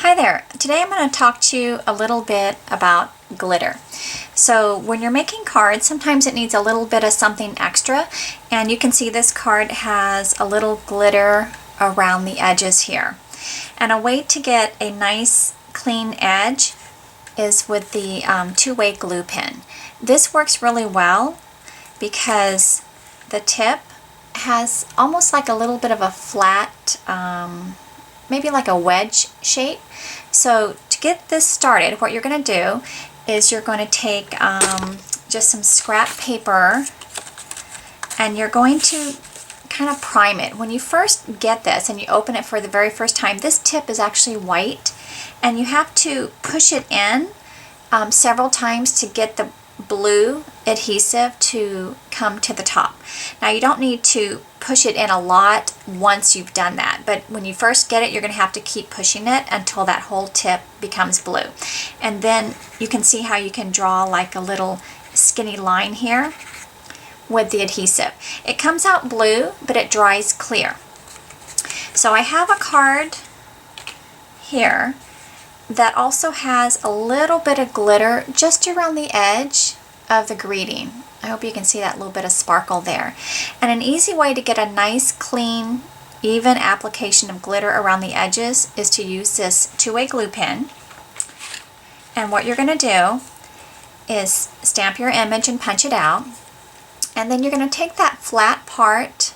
Hi there. Today I'm going to talk to you a little bit about glitter. So when you're making cards, sometimes it needs a little bit of something extra, and you can see this card has a little glitter around the edges here. And a way to get a nice clean edge is with the two-way glue pen. This works really well because the tip has almost like a little bit of a flat maybe like a wedge shape. So to get this started, what you're going to do is you're going to take just some scrap paper and you're going to kind of prime it. When you first get this and you open it for the very first time, this tip is actually white and you have to push it in several times to get the blue adhesive to come to the top. Now you don't need to push it in a lot once you've done that, but when you first get it, you're going to have to keep pushing it until that whole tip becomes blue. And then you can see how you can draw like a little skinny line here with the adhesive. It comes out blue, but it dries clear. So I have a card here that also has a little bit of glitter just around the edge of the greeting. I hope you can see that little bit of sparkle there. And an easy way to get a nice, clean, even application of glitter around the edges is to use this two-way glue pen. And what you're going to do is stamp your image and punch it out. And then you're going to take that flat part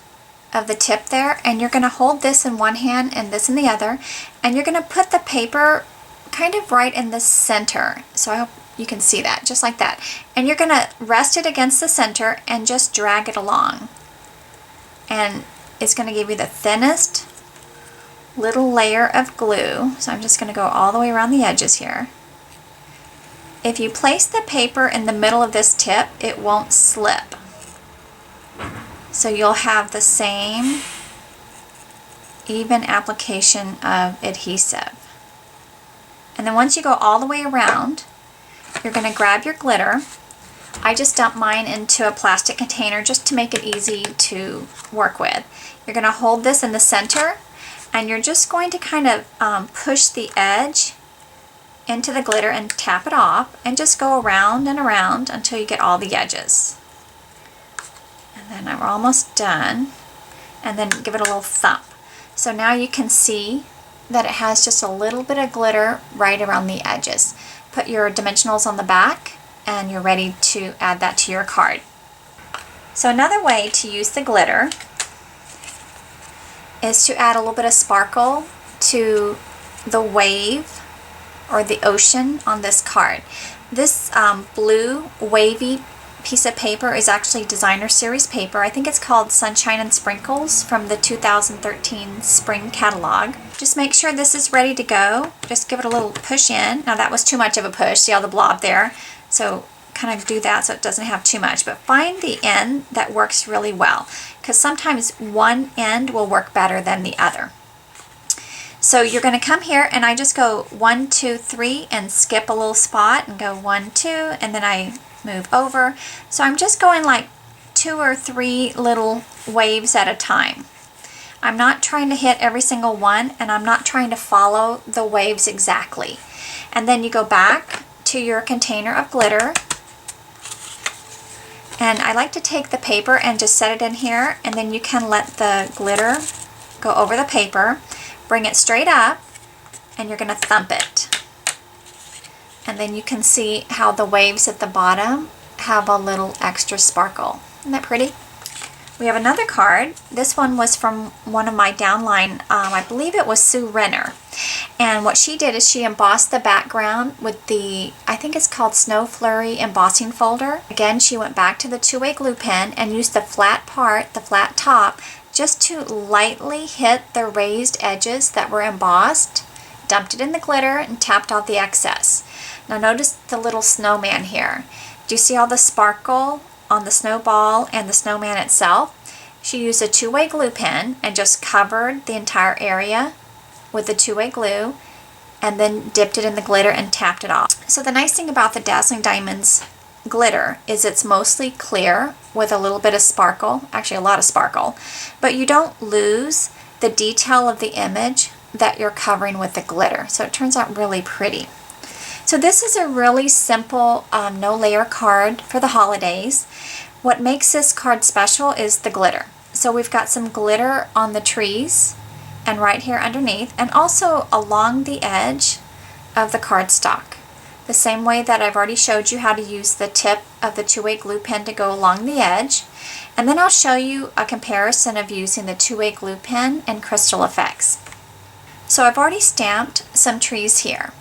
of the tip there and you're going to hold this in one hand and this in the other. And you're going to put the paper kind of right in the center. So I hope you can see that, just like that. And you're going to rest it against the center and just drag it along. And it's going to give you the thinnest little layer of glue. So I'm just going to go all the way around the edges here. If you place the paper in the middle of this tip, it won't slip. So you'll have the same even application of adhesive. And then once you go all the way around, you're going to grab your glitter. I just dump mine into a plastic container just to make it easy to work with. You're going to hold this in the center and you're just going to kind of push the edge into the glitter and tap it off and just go around and around until you get all the edges. And then I'm almost done. And then give it a little thump. So now you can see that it has just a little bit of glitter right around the edges. Put your dimensionals on the back and you're ready to add that to your card. So another way to use the glitter is to add a little bit of sparkle to the wave or the ocean on this card. This blue wavy piece of paper is actually designer series paper. I think it's called Sunshine and Sprinkles from the 2013 spring catalog. Just make sure this is ready to go. Just give it a little push in. Now that was too much of a push. See all the blob there? So kind of do that so it doesn't have too much. But find the end that works really well, because sometimes one end will work better than the other. So you're going to come here and I just go 1, 2, 3 and skip a little spot and go 1, 2 and then I move over. So I'm just going like 2 or 3 little waves at a time. I'm not trying to hit every single one and I'm not trying to follow the waves exactly. And then you go back to your container of glitter. And I like to take the paper and just set it in here, and then you can let the glitter go over the paper, bring it straight up, and you're going to thump it. And then you can see how the waves at the bottom have a little extra sparkle. Isn't that pretty? We have another card. This one was from one of my downline, I believe it was Sue Renner. And what she did is she embossed the background with the, I think it's called Snow Flurry embossing folder. Again, she went back to the two-way glue pen and used the flat part, the flat top, just to lightly hit the raised edges that were embossed, dumped it in the glitter, and tapped off the excess. Now notice the little snowman here. Do you see all the sparkle on the snowball and the snowman itself? She used a two-way glue pen and just covered the entire area with the two-way glue and then dipped it in the glitter and tapped it off. So the nice thing about the Dazzling Diamonds glitter is it's mostly clear with a little bit of sparkle, actually a lot of sparkle, but you don't lose the detail of the image that you're covering with the glitter. So it turns out really pretty. So this is a really simple no layer card for the holidays. What makes this card special is the glitter. So we've got some glitter on the trees and right here underneath, and also along the edge of the cardstock. The same way that I've already showed you how to use the tip of the 2-way glue pen to go along the edge. And then I'll show you a comparison of using the 2-way glue pen and Crystal Effects. So I've already stamped some trees here.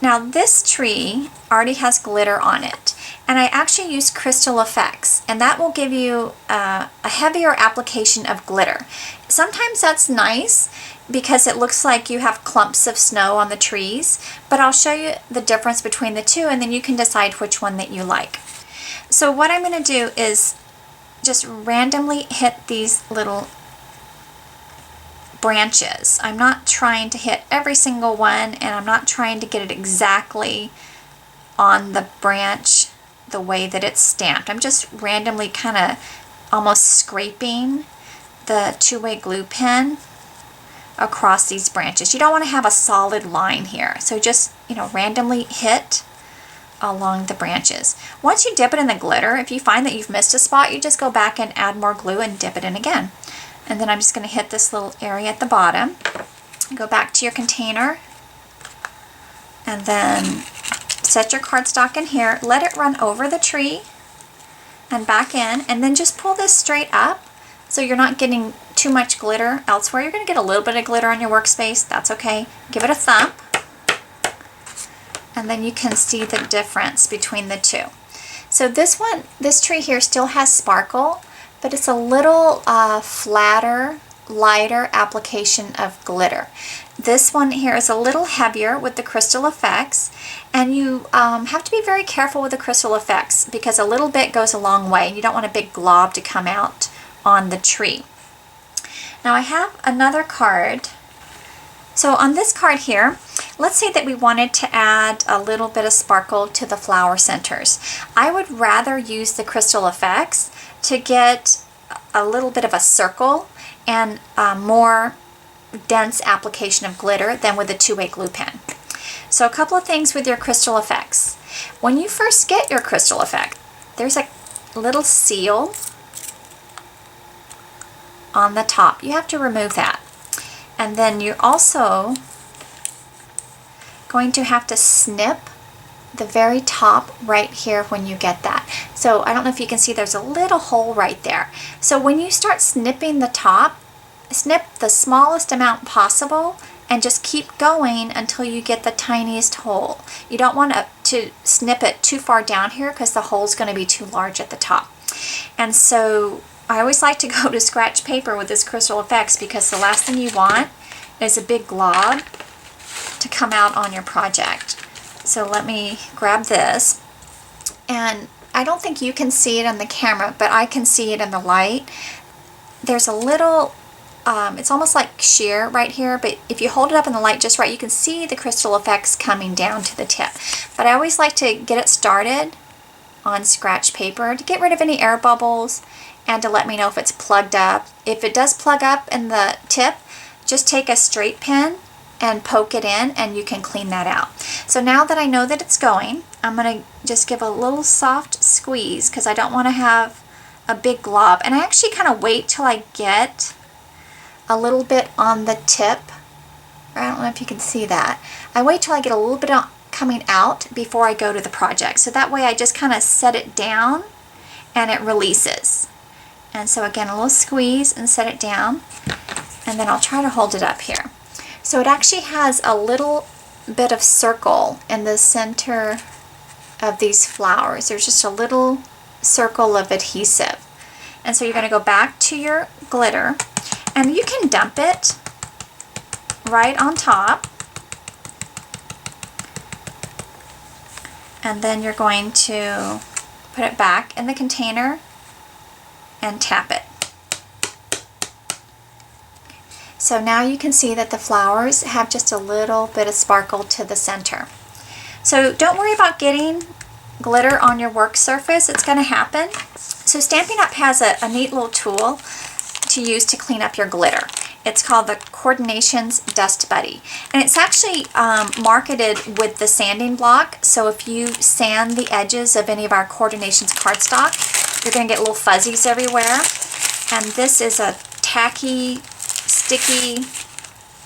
Now this tree already has glitter on it, and I actually use Crystal Effects, and that will give you a heavier application of glitter. Sometimes that's nice because it looks like you have clumps of snow on the trees, but I'll show you the difference between the two, and then you can decide which one that you like. So what I'm going to do is just randomly hit these little branches. I'm not trying to hit every single one, and I'm not trying to get it exactly on the branch the way that it's stamped. I'm just randomly kind of almost scraping the 2-way glue pen across these branches. You don't want to have a solid line here, so just, you know, randomly hit along the branches. Once you dip it in the glitter, if you find that you've missed a spot, you just go back and add more glue and dip it in again. And then I'm just going to hit this little area at the bottom. Go back to your container and then set your cardstock in here. Let it run over the tree and back in, and then just pull this straight up so you're not getting too much glitter elsewhere. You're going to get a little bit of glitter on your workspace. That's okay. Give it a thump, and then you can see the difference between the two. So this tree here still has sparkle, but it's a little flatter, lighter application of glitter. This one here is a little heavier with the Crystal Effects, and you have to be very careful with the Crystal Effects because a little bit goes a long way, and you don't want a big glob to come out on the tree. Now I have another card. So on this card here, let's say that we wanted to add a little bit of sparkle to the flower centers. I would rather use the Crystal Effects to get a little bit of a circle and more dense application of glitter than with a 2-way glue pen. So a couple of things with your Crystal Effects. When you first get your Crystal Effect, there's a little seal on the top. You have to remove that. And then you're also going to have to snip the very top right here when you get that. So I don't know if you can see, there's a little hole right there. So when you start snipping the top, snip the smallest amount possible and just keep going until you get the tiniest hole. You don't want to snip it too far down here because the hole's going to be too large at the top. And so I always like to go to scratch paper with this Crystal Effects because the last thing you want is a big glob to come out on your project. So let me grab this, and I don't think you can see it on the camera, but I can see it in the light. There's a little, it's almost like sheer right here, but if you hold it up in the light just right, you can see the Crystal Effects coming down to the tip. But I always like to get it started on scratch paper to get rid of any air bubbles and to let me know if it's plugged up. If it does plug up in the tip, just take a straight pen and poke it in and you can clean that out. So now that I know that it's going, I'm going to just give a little soft squeeze because I don't want to have a big glob. And I actually kind of wait till I get a little bit on the tip. I don't know if you can see that. I wait till I get a little bit coming out before I go to the project. So that way I just kind of set it down and it releases. And so again, a little squeeze and set it down. And then I'll try to hold it up here. So it actually has a little bit of circle in the center of these flowers. There's just a little circle of adhesive. And so you're going to go back to your glitter, and you can dump it right on top. And then you're going to put it back in the container and tap it. So now you can see that the flowers have just a little bit of sparkle to the center. So don't worry about getting glitter on your work surface. It's going to happen. So Stampin' Up! Has a neat little tool to use to clean up your glitter. It's called the Kreations Dust Buddy. And it's actually marketed with the sanding block. So if you sand the edges of any of our Kreations cardstock, you're going to get little fuzzies everywhere. And this is a tacky, sticky,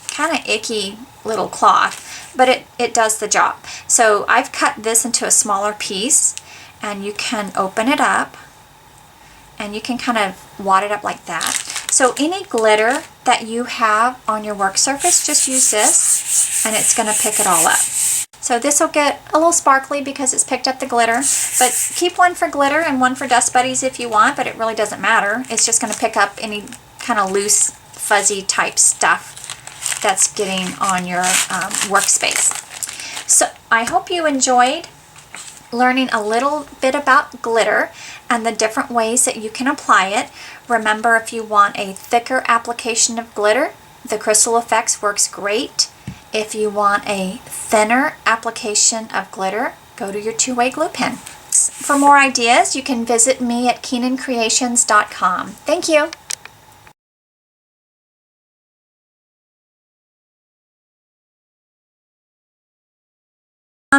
kind of icky little cloth, but it does the job. So I've cut this into a smaller piece, and you can open it up, and you can kind of wad it up like that. So any glitter that you have on your work surface, just use this, and it's going to pick it all up. So this will get a little sparkly because it's picked up the glitter, but keep one for glitter and one for dust buddies if you want, but it really doesn't matter. It's just going to pick up any kind of loose, fuzzy type stuff that's getting on your workspace. So I hope you enjoyed learning a little bit about glitter and the different ways that you can apply it. Remember, if you want a thicker application of glitter, the Crystal Effects works great. If you want a thinner application of glitter, go to your two-way glue pen. For more ideas, you can visit me at KeenanCreations.com. Thank you.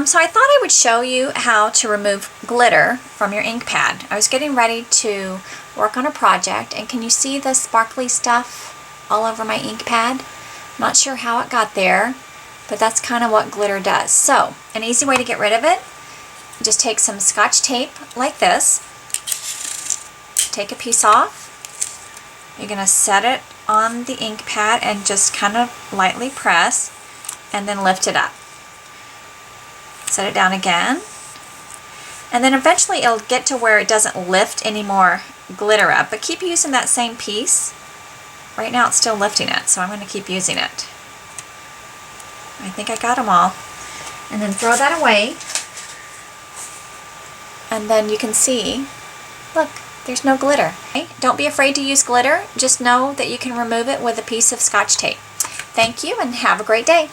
So I thought I would show you how to remove glitter from your ink pad. I was getting ready to work on a project, and can you see the sparkly stuff all over my ink pad? Not sure how it got there, but that's kind of what glitter does. So an easy way to get rid of it, just take some Scotch tape like this, take a piece off, you're going to set it on the ink pad and just kind of lightly press, and then lift it up. Set it down again, and then eventually it'll get to where it doesn't lift any more glitter up, but keep using that same piece. Right now it's still lifting it, so I'm going to keep using it. I think I got them all. And then throw that away, and then you can see, look, there's no glitter. Okay? Don't be afraid to use glitter, just know that you can remove it with a piece of Scotch tape. Thank you, and have a great day.